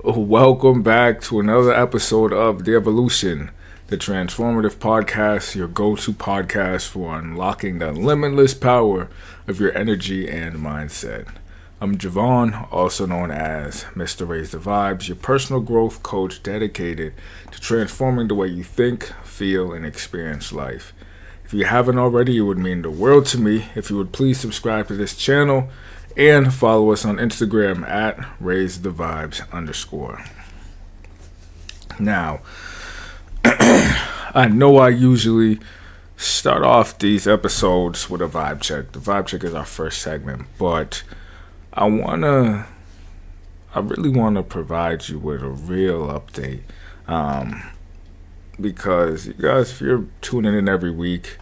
Welcome back to another episode of The Evolution, the Transformative Podcast, your go-to podcast for unlocking the limitless power of your energy and mindset. I'm Javon, also known as Mr. Raise the Vibes, your personal growth coach dedicated to transforming the way you think, feel, and experience life. If you haven't already, it would mean the world to me if you would please subscribe to this channel and follow us on Instagram at RaiseTheVibes_. Now, I know I usually start off these episodes with a vibe check. The vibe check is our first segment, but I really wanna provide you with a real update. Because you guys, if you're tuning in every week,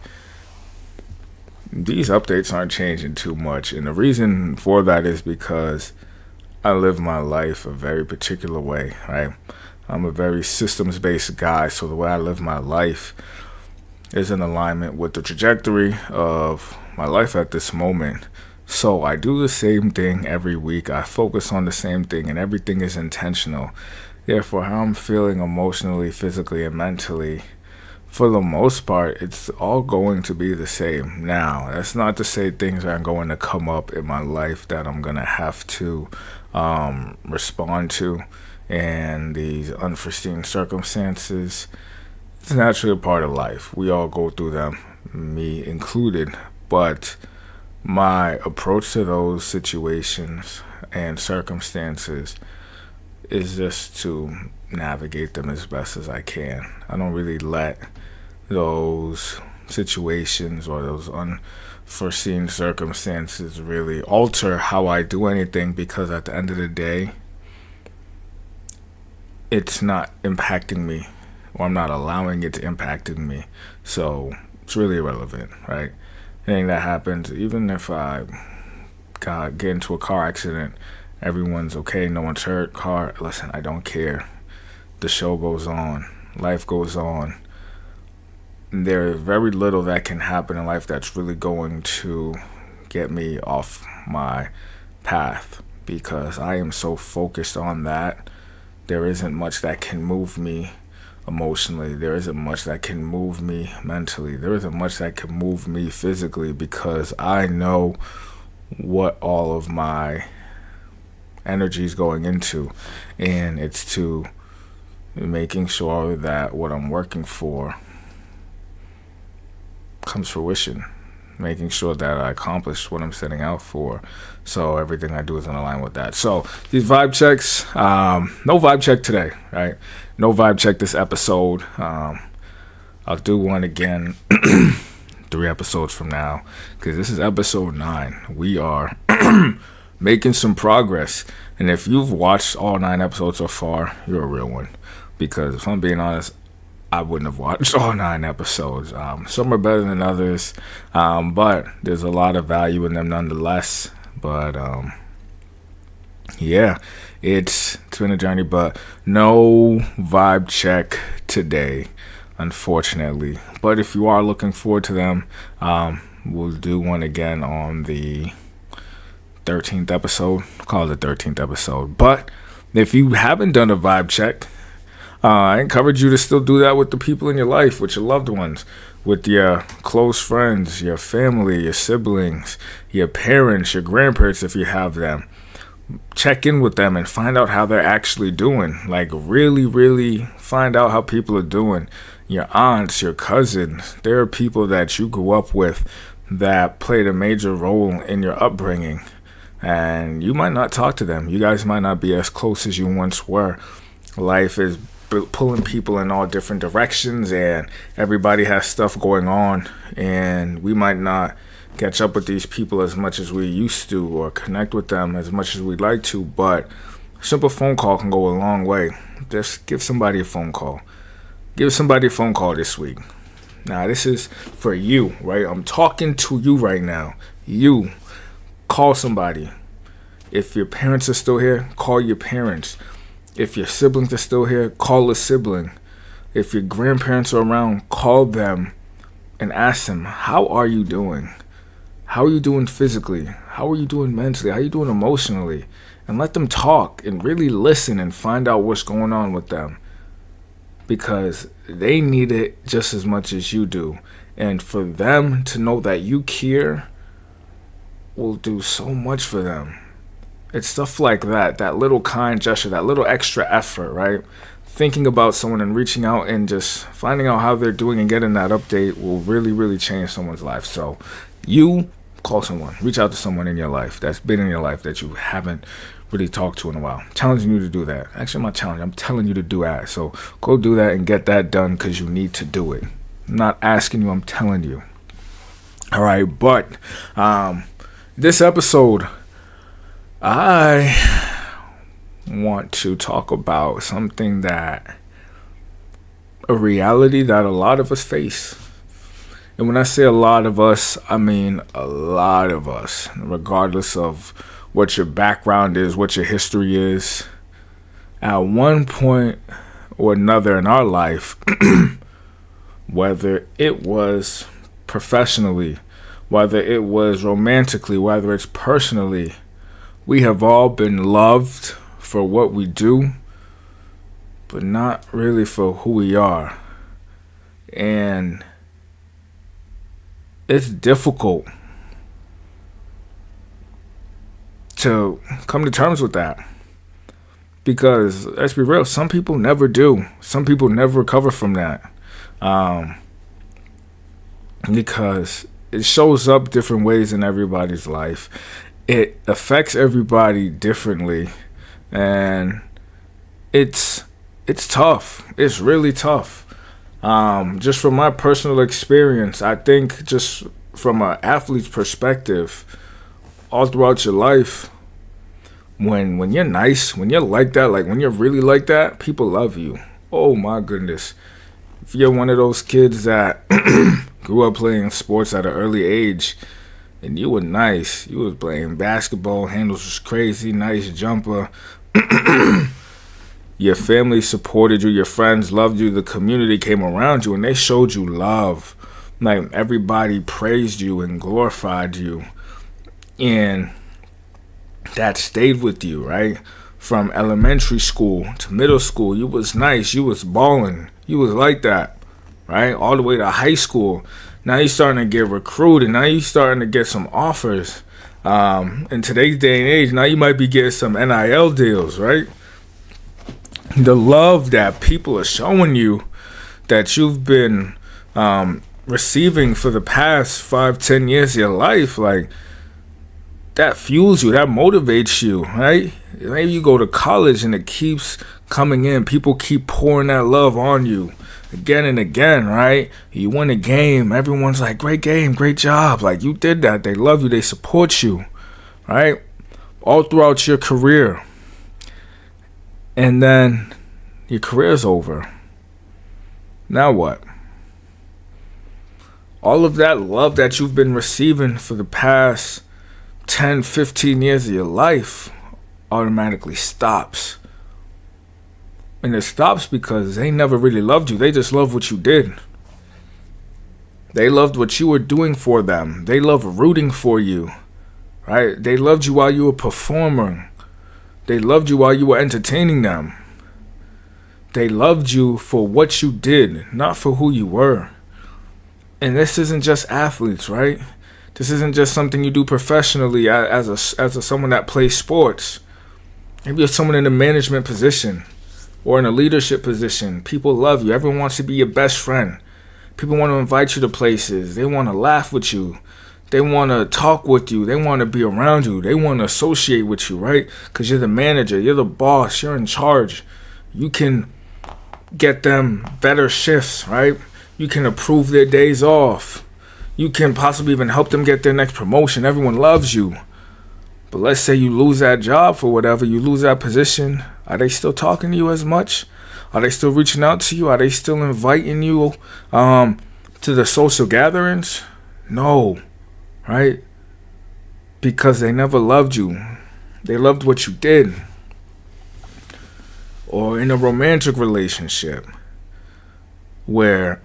these updates aren't changing too much. And the reason for that is because I live my life a very particular way, right? I'm a very systems-based guy, so the way I live my life is in alignment with the trajectory of my life at this moment. So I do the same thing every week. I focus on the same thing, and everything is intentional. Therefore, how I'm feeling emotionally, physically, and mentally, for the most part, it's all going to be the same. Now, that's not to say things aren't going to come up in my life that I'm going to have to respond to, and these unforeseen circumstances. It's naturally a part of life. We all go through them, me included. But my approach to those situations and circumstances is just to navigate them as best as I can. I don't really let those situations or those unforeseen circumstances really alter how I do anything, because at the end of the day, it's not impacting me, or I'm not allowing it to impacting me. So it's really irrelevant, right? Anything that happens, even if I get into a car accident, everyone's okay, no one's hurt, listen, I don't care. The show goes on, life goes on. There's very little that can happen in life that's really going to get me off my path, because I am so focused on that. There isn't much that can move me emotionally. There isn't much that can move me mentally. There isn't much that can move me physically, because I know what all of my energy is going into, and it's to making sure that what I'm working for comes fruition, making sure that I accomplish what I'm setting out for. So everything I do is in line with that. So these vibe checks, no vibe check today, right? No vibe check this episode. I'll do one again 3 episodes from now, because this is episode 9. We are making some progress. And if you've watched all 9 episodes so far, you're a real one. Because if I'm being honest, I wouldn't have watched all 9 episodes. Some are better than others, but there's a lot of value in them nonetheless. But yeah, it's been a journey, but no vibe check today, unfortunately. But if you are looking forward to them, we'll do one again on the 13th episode. Call it the 13th episode. But if you haven't done a vibe check, I encourage you to still do that with the people in your life, with your loved ones, with your close friends, your family, your siblings, your parents, your grandparents if you have them. Check in with them and find out how they're actually doing. Like, really, really find out how people are doing. Your aunts, your cousins, there are people that you grew up with that played a major role in your upbringing. And you might not talk to them. You guys might not be as close as you once were. Life is pulling people in all different directions, and everybody has stuff going on, and we might not catch up with these people as much as we used to, or connect with them as much as we'd like to. But a simple phone call can go a long way. Just give somebody a phone call. Give somebody a phone call this week. Now, this is for you, right? I'm talking to you right now. You call somebody. If your parents are still here, call your parents. If your siblings are still here, call a sibling. If your grandparents are around, call them and ask them, how are you doing? How are you doing physically? How are you doing mentally? How are you doing emotionally? And let them talk and really listen and find out what's going on with them. Because they need it just as much as you do. And for them to know that you care will do so much for them. It's stuff like that, that little kind gesture, that little extra effort, right? Thinking about someone and reaching out and just finding out how they're doing and getting that update will really, really change someone's life. So you call someone, reach out to someone in your life that's been in your life that you haven't really talked to in a while. I'm challenging you to do that. Actually, I'm not challenging, I'm telling you to do that. So go do that and get that done because you need to do it. I'm not asking you, I'm telling you. All right, but this episode, I want to talk about something a reality that a lot of us face. And when I say a lot of us, I mean a lot of us, regardless of what your background is, what your history is. At one point or another in our life, whether it was professionally, whether it was romantically, whether it's personally, we have all been loved for what we do, but not really for who we are. And it's difficult to come to terms with that. Because, let's be real, some people never do. Some people never recover from that. Because it shows up different ways in everybody's life. It affects everybody differently. And it's tough. It's really tough. Just from my personal experience, I think just from an athlete's perspective, all throughout your life, when you're nice, when you're like that, like when you're really like that, people love you. Oh my goodness. If you're one of those kids that grew up playing sports at an early age and you were nice, you was playing basketball, handles was crazy, nice jumper, your family supported you, your friends loved you, the community came around you and they showed you love. Like everybody praised you and glorified you. And that stayed with you, right? From elementary school to middle school, you was nice, you was balling, you was like that, right? All the way to high school. Now you starting to get recruited. Now you starting to get some offers. In today's day and age, now you might be getting some NIL deals, right? The love that people are showing you that you've been receiving for the past 5-10 years of your life, like, that fuels you, that motivates you, right? Maybe you go to college and it keeps coming in. People keep pouring that love on you again and again, right? You win a game. Everyone's like, great game, great job. Like, you did that. They love you. They support you, right? All throughout your career. And then your career's over. Now what? All of that love that you've been receiving for the past 10, 15 years of your life automatically stops. And it stops because they never really loved you. They just loved what you did. They loved what you were doing for them. They loved rooting for you, right? They loved you while you were performing. They loved you while you were entertaining them. They loved you for what you did, not for who you were. And this isn't just athletes, right? This isn't just something you do professionally as someone that plays sports. Maybe you're someone in a management position or in a leadership position. People love you. Everyone wants to be your best friend. People want to invite you to places. They want to laugh with you. They want to talk with you. They want to be around you. They want to associate with you, right? Because you're the manager. You're the boss. You're in charge. You can get them better shifts, right? You can approve their days off. You can possibly even help them get their next promotion. Everyone loves you. But let's say you lose that job for whatever. You lose that position. Are they still talking to you as much? Are they still reaching out to you? Are they still inviting you to the social gatherings? No, right? Because they never loved you. They loved what you did. Or in a romantic relationship where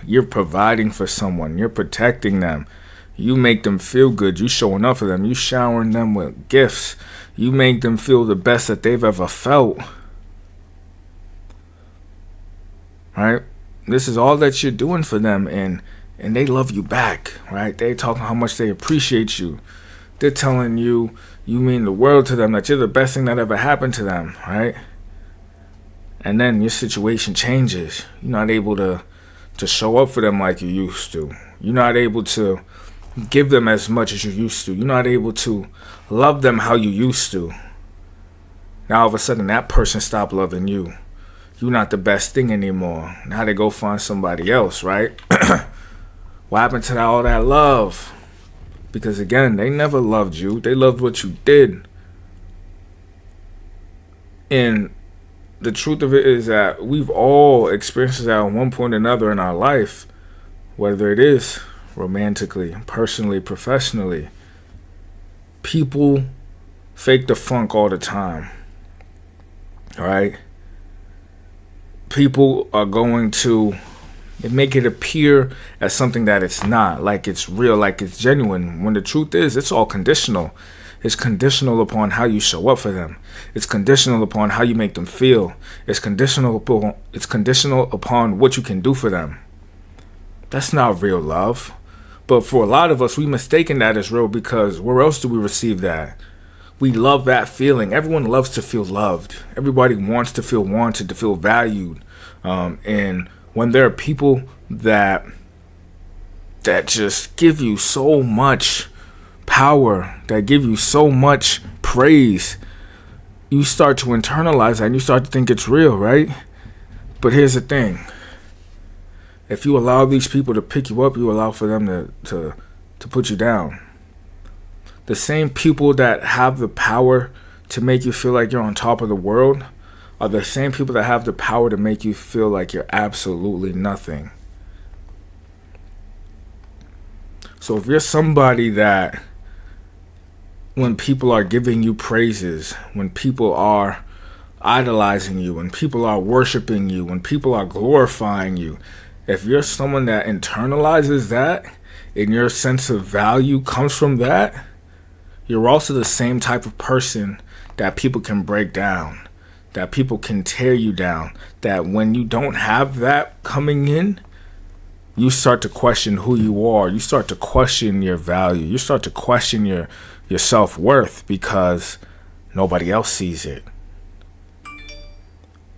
you're providing for someone, you're protecting them, You make them feel good. You showing up for them. You showering them with gifts. You make them feel the best that they've ever felt. Right? This is all that you're doing for them, and they love you back, right? They talking how much they appreciate you. They're telling you mean the world to them, that you're the best thing that ever happened to them, right? And then your situation changes. You're not able to show up for them like you used to. You're not able to give them as much as you used to. You're not able to love them how you used to. Now all of a sudden that person stopped loving you. You're not the best thing anymore. Now they go find somebody else, right? What happened to all that love? Because again, they never loved you. They loved what you did. And the truth of it is that we've all experienced that at one point or another in our life, whether it is romantically, personally, professionally. People fake the funk all the time. All right? People are going to make it appear as something that it's not, like it's real, like it's genuine, when the truth is it's all conditional. It's conditional upon how you show up for them. It's conditional upon how you make them feel. It's conditional upon what you can do for them. That's not real love. But for a lot of us, we mistaken that as real, because where else do we receive that? We love that feeling. Everyone loves to feel loved. Everybody wants to feel wanted, to feel valued. And when there are people that just give you so much power, that give you so much praise, you start to internalize that and you start to think it's real, right? But here's the thing. If you allow these people to pick you up, you allow for them to put you down. The same people that have the power to make you feel like you're on top of the world are the same people that have the power to make you feel like you're absolutely nothing. So if you're somebody that, when people are giving you praises, when people are idolizing you, when people are worshiping you, when people are glorifying you, if you're someone that internalizes that and your sense of value comes from that, you're also the same type of person that people can break down, that people can tear you down, that when you don't have that coming in, you start to question who you are. You start to question your value. You start to question your self-worth because nobody else sees it.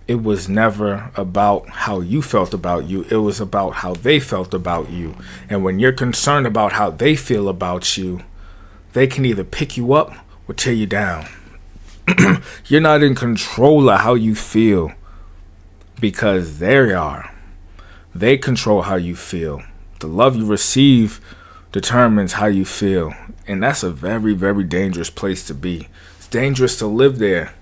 It was never about how you felt about you. It was about how they felt about you. And when you're concerned about how they feel about you, they can either pick you up or tear you down. You're not in control of how you feel because they are. They control how you feel. The love you receive determines how you feel. And that's a very, very dangerous place to be. It's dangerous to live there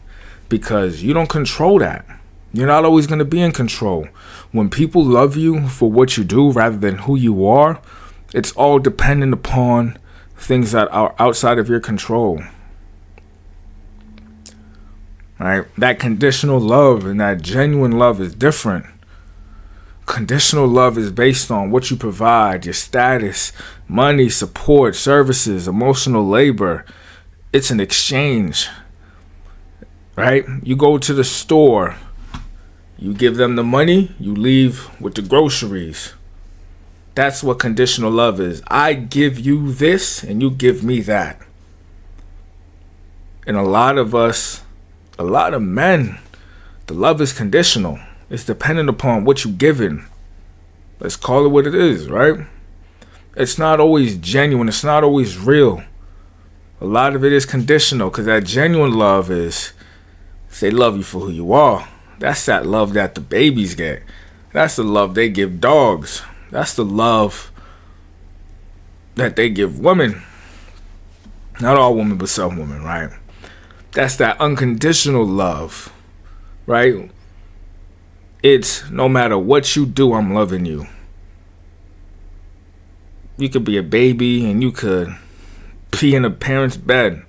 because you don't control that. You're not always going to be in control. When people love you for what you do rather than who you are, it's all dependent upon things that are outside of your control. Right? That conditional love and that genuine love is different. Conditional love is based on what you provide, your status, money, support, services, emotional labor. It's an exchange. Right? You go to the store. You give them the money, you leave with the groceries. That's what conditional love is. I give you this and you give me that. And a lot of men, the love is conditional. It's dependent upon what you're given. Let's call it what it is, right? It's not always genuine. It's not always real. A lot of it is conditional because that genuine love is they love you for who you are. That's that love that the babies get. That's the love they give dogs. That's the love that they give women. Not all women, but some women, right? That's that unconditional love, right? It's no matter what you do, I'm loving you. You could be a baby and you could pee in a parent's bed.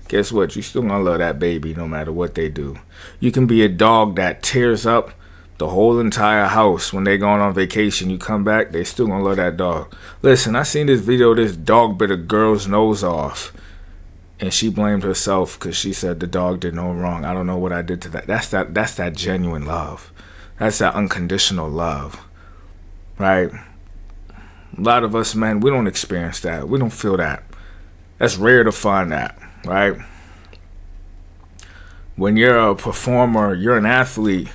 Guess what? You still gonna love that baby no matter what they do. You can be a dog that tears up The whole entire house, when they going on vacation, you come back, they still gonna love that dog. Listen, I seen this video, this dog bit a girl's nose off. And she blamed herself because she said the dog did no wrong. I don't know what I did to that. That's that genuine love. That's that unconditional love. Right? A lot of us men, we don't experience that. We don't feel that. That's rare to find that. Right? When you're a performer, you're an athlete,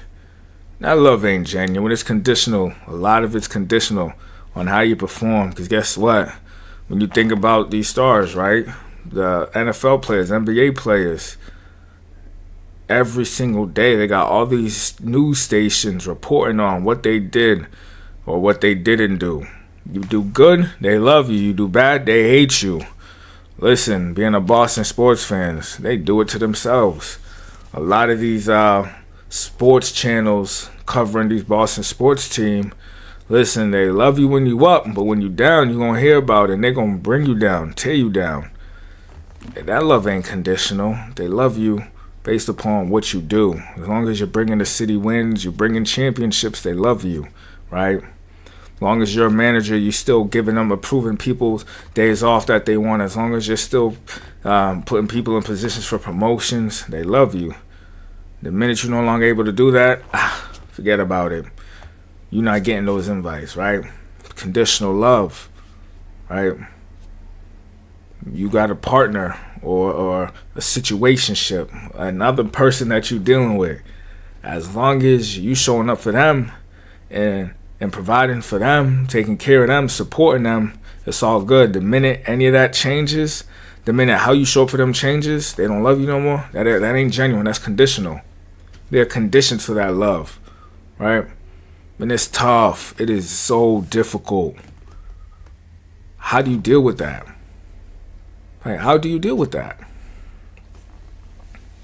that love ain't genuine. It's conditional. A lot of it's conditional on how you perform. Because guess what? When you think about these stars, right? The NFL players, NBA players, every single day they got all these news stations reporting on what they did or what they didn't do. You do good, they love you. You do bad, they hate you. Listen, being a Boston sports fans, they do it to themselves. A lot of these sports channels covering these Boston sports team, listen, they love you when you up, but when you down, you're going to hear about it, and they're going to bring you down, tear you down. That love ain't conditional. They love you based upon what you do. As long as you're bringing the city wins, you're bringing championships, they love you, right? As long as you're a manager, you're still giving them, approving people's days off that they want. As long as you're still putting people in positions for promotions, they love you. The minute you're no longer able to do that, forget about it. You're not getting those invites, right? Conditional love, right? You got a partner or a situationship, another person that you're dealing with. As long as you showing up for them and providing for them, taking care of them, supporting them, it's all good. The minute any of that changes, the minute how you show up for them changes, they don't love you no more. That ain't genuine. That's conditional. They're conditioned for that love, right? And it's tough. It is so difficult. How do you deal with that? Right? How do you deal with that?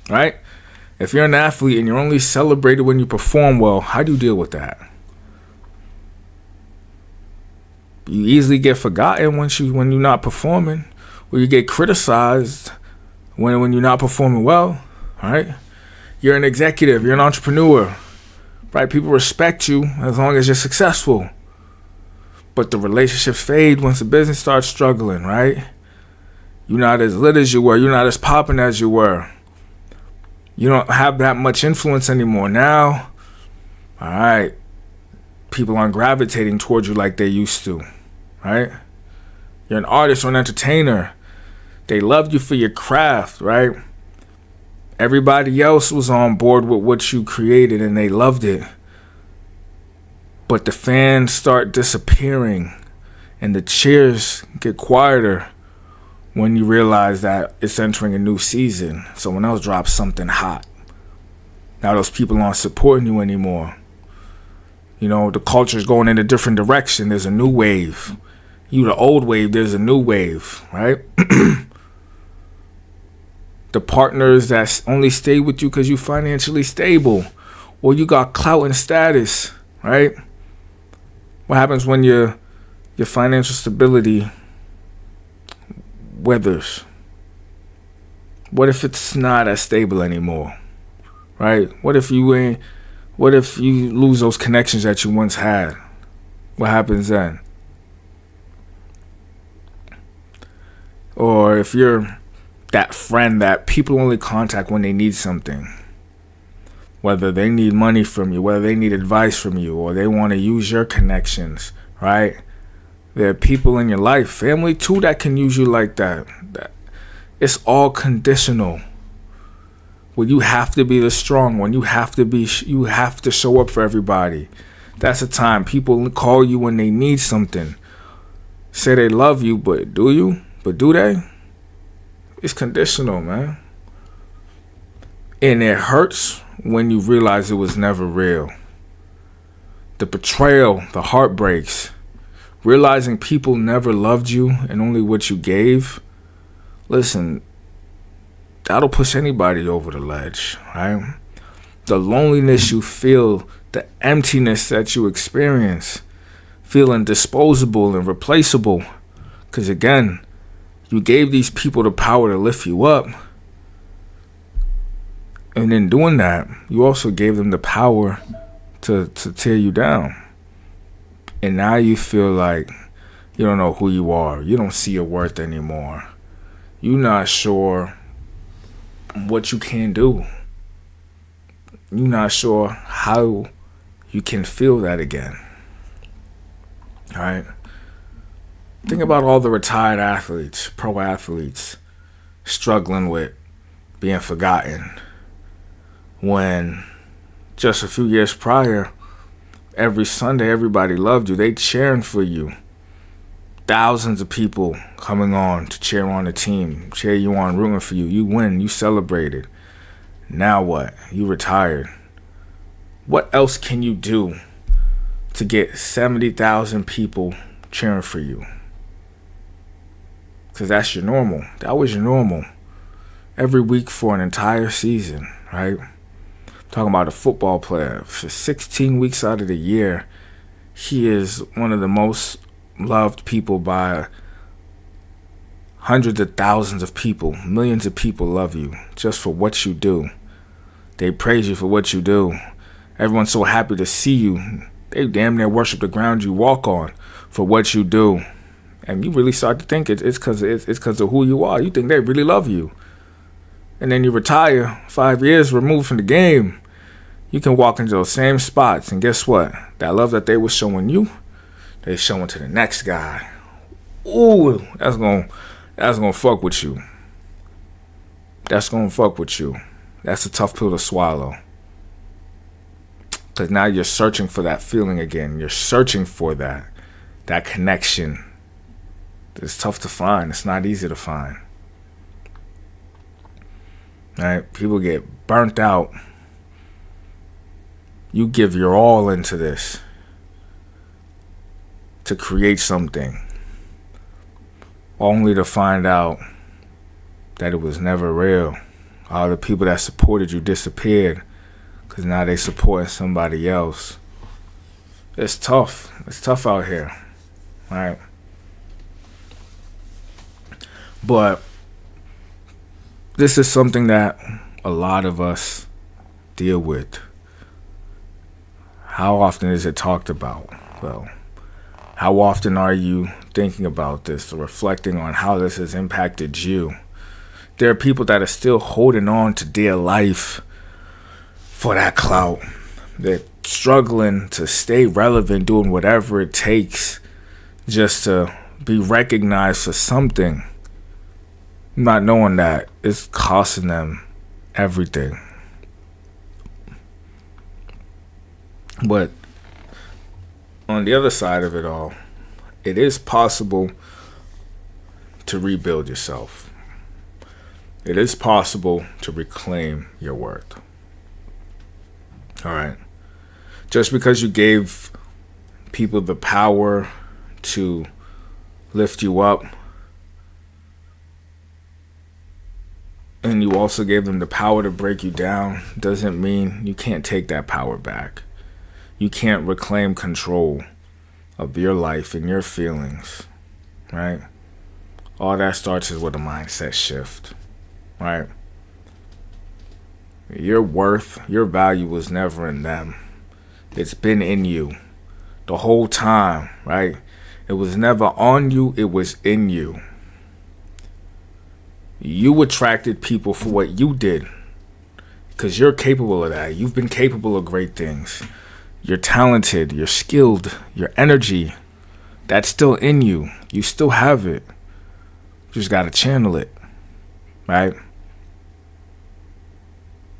Right? If you're an athlete and you're only celebrated when you perform well, how do you deal with that? You easily get forgotten when you're not performing, or you get criticized when you're not performing well. Right? You're an executive, you're an entrepreneur. Right? People respect you as long as you're successful. But the relationships fade once the business starts struggling, right? You're not as lit as you were. You're not as popping as you were. You don't have that much influence anymore. Now, all right, people aren't gravitating towards you like they used to, right? You're an artist or an entertainer. They loved you for your craft, right? Everybody else was on board with what you created and they loved it. But the fans start disappearing and the cheers get quieter when you realize that it's entering a new season. Someone else drops something hot. Now those people aren't supporting you anymore. You know, the culture's going in a different direction. There's a new wave. You the old wave, there's a new wave, right? The partners that only stay with you because you financially stable or you got clout and status, right? What happens when your financial stability withers? What if it's not as stable anymore, right? What if you lose those connections that you once had? What happens then? Or if you're that friend that people only contact when they need something, whether they need money from you, whether they need advice from you, or they want to use your connections, right? There are people in your life, family too, that can use you like that. It's all conditional. When you have to be the strong one, you have to show up for everybody. That's the time people call you when they need something. Say they love you, but do you? But do they? It's conditional, man. And it hurts when you realize it was never real. The betrayal, the heartbreaks, realizing people never loved you and only what you gave. Listen, that'll push anybody over the ledge, right? The loneliness you feel, the emptiness that you experience, feeling disposable and replaceable. Because again, you gave these people the power to lift you up. And in doing that, you also gave them the power to tear you down. And now you feel like you don't know who you are. You don't see your worth anymore. You're not sure what you can do. You're not sure how you can feel that again. All right? Think about all the retired athletes, pro athletes, struggling with being forgotten when just a few years prior, every Sunday, everybody loved you. They cheering for you. Thousands of people coming on to cheer on the team, cheer you on, rooting for you. You win, you celebrated. Now what? You retired. What else can you do to get 70,000 people cheering for you? Because that's your normal. That was your normal. Every week for an entire season, right? Talking about a football player. For 16 weeks out of the year, he is one of the most loved people by hundreds of thousands of people. Millions of people love you just for what you do. They praise you for what you do. Everyone's so happy to see you. They damn near worship the ground you walk on for what you do. And you really start to think it's because of who you are. You think they really love you. And then you retire 5 years removed from the game. You can walk into those same spots, and guess what? That love that they were showing you, they showing to the next guy. Ooh, that's gonna fuck with you. That's gonna fuck with you. That's a tough pill to swallow. Because now you're searching for that feeling again. You're searching for that connection. It's tough to find. It's not easy to find. Right? People get burnt out. You give your all into this to create something, only to find out that it was never real. All the people that supported you disappeared because now they supporting somebody else. It's tough. It's tough out here. Right? But this is something that a lot of us deal with. How often is it talked about? Well, how often are you thinking about this or reflecting on how this has impacted you? There are people that are still holding on to dear life for that clout. They're struggling to stay relevant, doing whatever it takes just to be recognized for something, not knowing that it's costing them everything. But on the other side of it all, it is possible to rebuild yourself. It is possible to reclaim your worth. All right. Just because you gave people the power to lift you up, and you also gave them the power to break you down, doesn't mean you can't take that power back. You can't reclaim control of your life and your feelings, right? All that starts with a mindset shift, right? Your worth, your value was never in them. It's been in you the whole time, right? It was never on you, it was in you. You attracted people for what you did because you're capable of that. You've been capable of great things. You're talented, you're skilled, your energy, that's still in you. You still have it. You just got to channel it, right?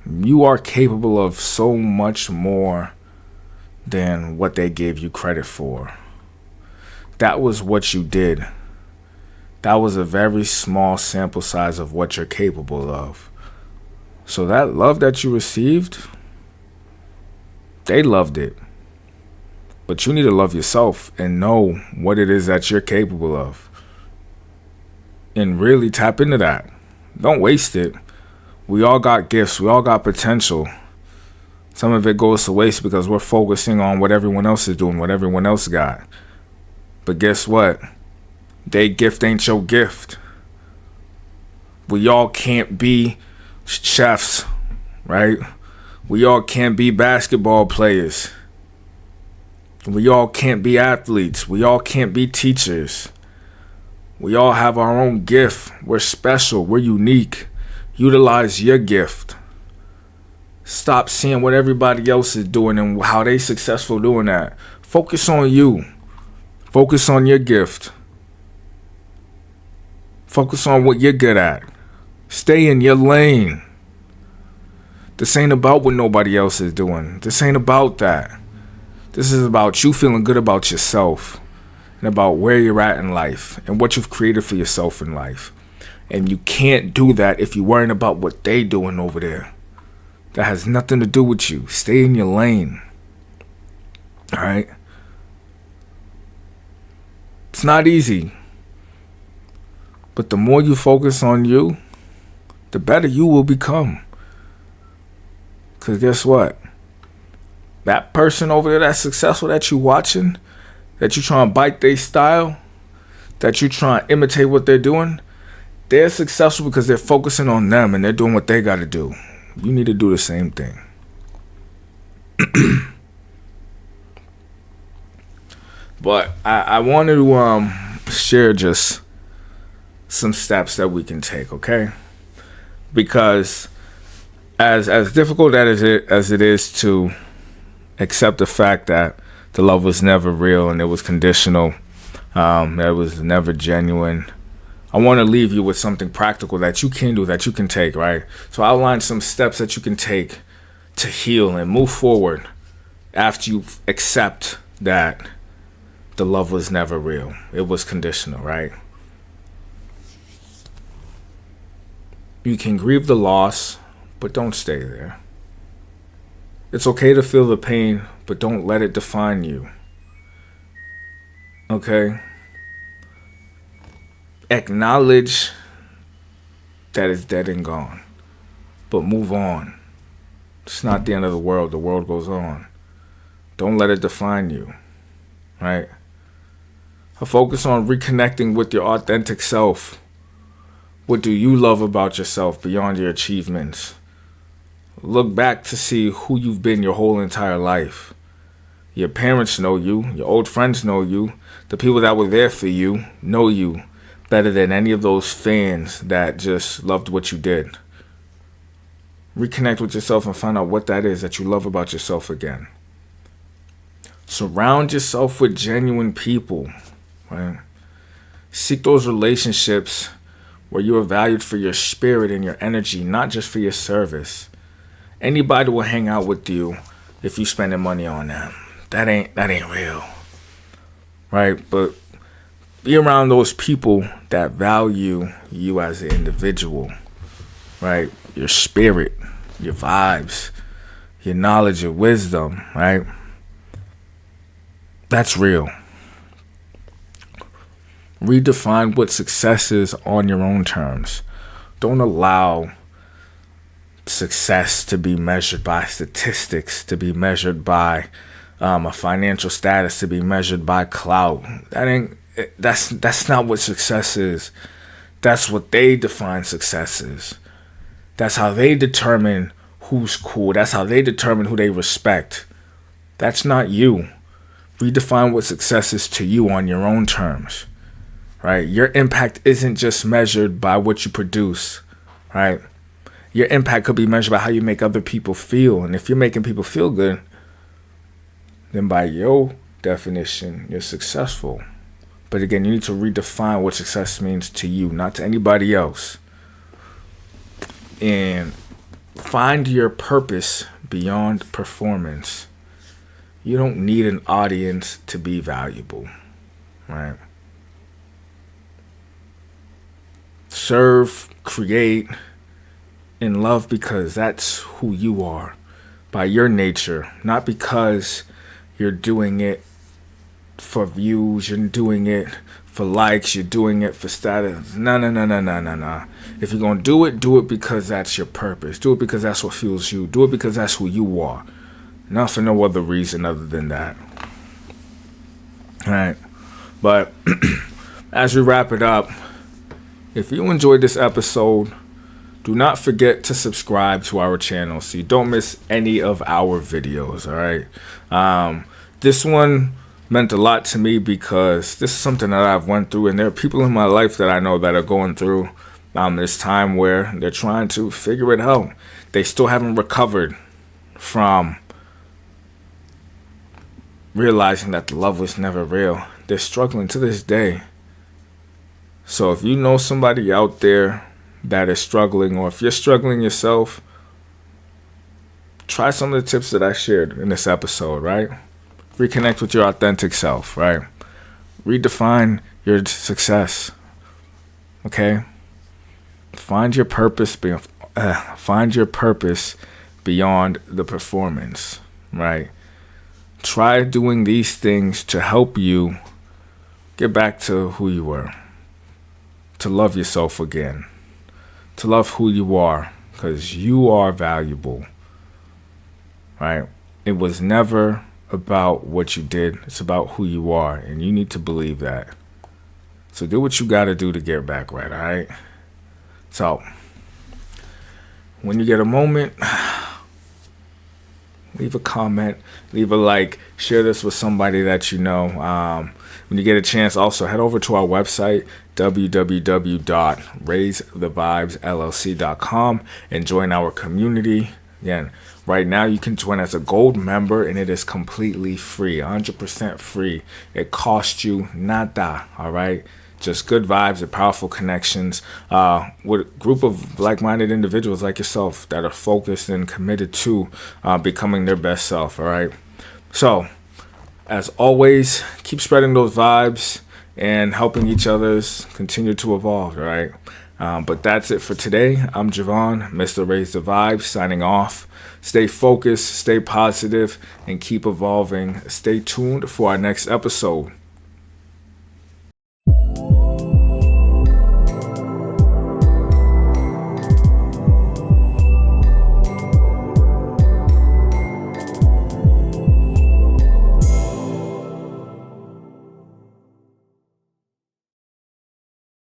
You are capable of so much more than what they gave you credit for. That was what you did. That was a very small sample size of what you're capable of. So that love that you received, they loved it. But you need to love yourself and know what it is that you're capable of. And really tap into that. Don't waste it. We all got gifts. We all got potential. Some of it goes to waste because we're focusing on what everyone else is doing, what everyone else got. But guess what? They gift ain't your gift. We all can't be chefs, right? We all can't be basketball players. We all can't be athletes. We all can't be teachers. We all have our own gift. We're special. We're unique. Utilize your gift. Stop seeing what everybody else is doing and how they successful doing that. Focus on you. Focus on your gift. Focus on what you're good at. Stay in your lane. This ain't about what nobody else is doing. This ain't about that. This is about you feeling good about yourself and about where you're at in life and what you've created for yourself in life. And you can't do that if you're worrying about what they doing over there. That has nothing to do with you. Stay in your lane. All right? It's not easy. But the more you focus on you, the better you will become. Because guess what? That person over there that's successful that you watching, that you trying to bite their style, that you trying to imitate what they're doing, they're successful because they're focusing on them and they're doing what they got to do. You need to do the same thing. But I wanted to share just some steps that we can take, okay? Because as difficult as it is to accept the fact that the love was never real and it was conditional, that it was never genuine, I want to leave you with something practical that you can do, that you can take, right? So I outlined some steps that you can take to heal and move forward after you accept that the love was never real. It was conditional, right? You can grieve the loss, but don't stay there. It's okay to feel the pain, but don't let it define you. Okay? Acknowledge that it's dead and gone, but move on. It's not the end of the world. The world goes on. Don't let it define you, right? I focus on reconnecting with your authentic self. What do you love about yourself beyond your achievements? Look back to see who you've been your whole entire life. Your parents know you. Your old friends know you. The people that were there for you know you better than any of those fans that just loved what you did. Reconnect with yourself and find out what that is that you love about yourself again. Surround yourself with genuine people, right? Seek those relationships where you are valued for your spirit and your energy, not just for your service. Anybody will hang out with you if you spending money on them. That ain't real, right? But be around those people that value you as an individual, right? Your spirit, your vibes, your knowledge, your wisdom, right? That's real. Redefine what success is on your own terms. Don't allow success to be measured by statistics, to be measured by a financial status, to be measured by clout. That's not what success is. That's what they define success is. That's how they determine who's cool. That's how they determine who they respect. That's not you. Redefine what success is to you on your own terms, right? Your impact isn't just measured by what you produce, right? Your impact could be measured by how you make other people feel. And if you're making people feel good, then by your definition, you're successful. But again, you need to redefine what success means to you, not to anybody else. And find your purpose beyond performance. You don't need an audience to be valuable, right? Serve, create, and love because that's who you are by your nature, not because you're doing it for views, you're doing it for likes, you're doing it for status. No. If you're going to do it because that's your purpose. Do it because that's what fuels you. Do it because that's who you are. Not for no other reason other than that. All right. But as we wrap it up, if you enjoyed this episode, do not forget to subscribe to our channel so you don't miss any of our videos, all right? This one meant a lot to me because this is something that I've went through, and there are people in my life that I know that are going through this time where they're trying to figure it out. They still haven't recovered from realizing that the love was never real. They're struggling to this day. So if you know somebody out there that is struggling, or if you're struggling yourself, try some of the tips that I shared in this episode, right? Reconnect with your authentic self, right? Redefine your success, okay? Find your purpose beyond the performance, right? Try doing these things to help you get back to who you were, to love yourself again, to love who you are, because you are valuable, right? It was never about what you did. It's about who you are, and you need to believe that. So do what you got to do to get back right, all right? So when you get a moment, leave a comment, leave a like, share this with somebody that you know. When you get a chance, also head over to our website, www.raisethevibesllc.com, and join our community. Again, right now you can join as a gold member, and it is completely free, 100% free. It costs you nada, all right? Just good vibes and powerful connections with a group of like-minded individuals like yourself that are focused and committed to becoming their best self, all right? So, as always, keep spreading those vibes and helping each other's continue to evolve, all right? But that's it for today. I'm Javon, Mr. Raise the Vibes, signing off. Stay focused, stay positive, and keep evolving. Stay tuned for our next episode.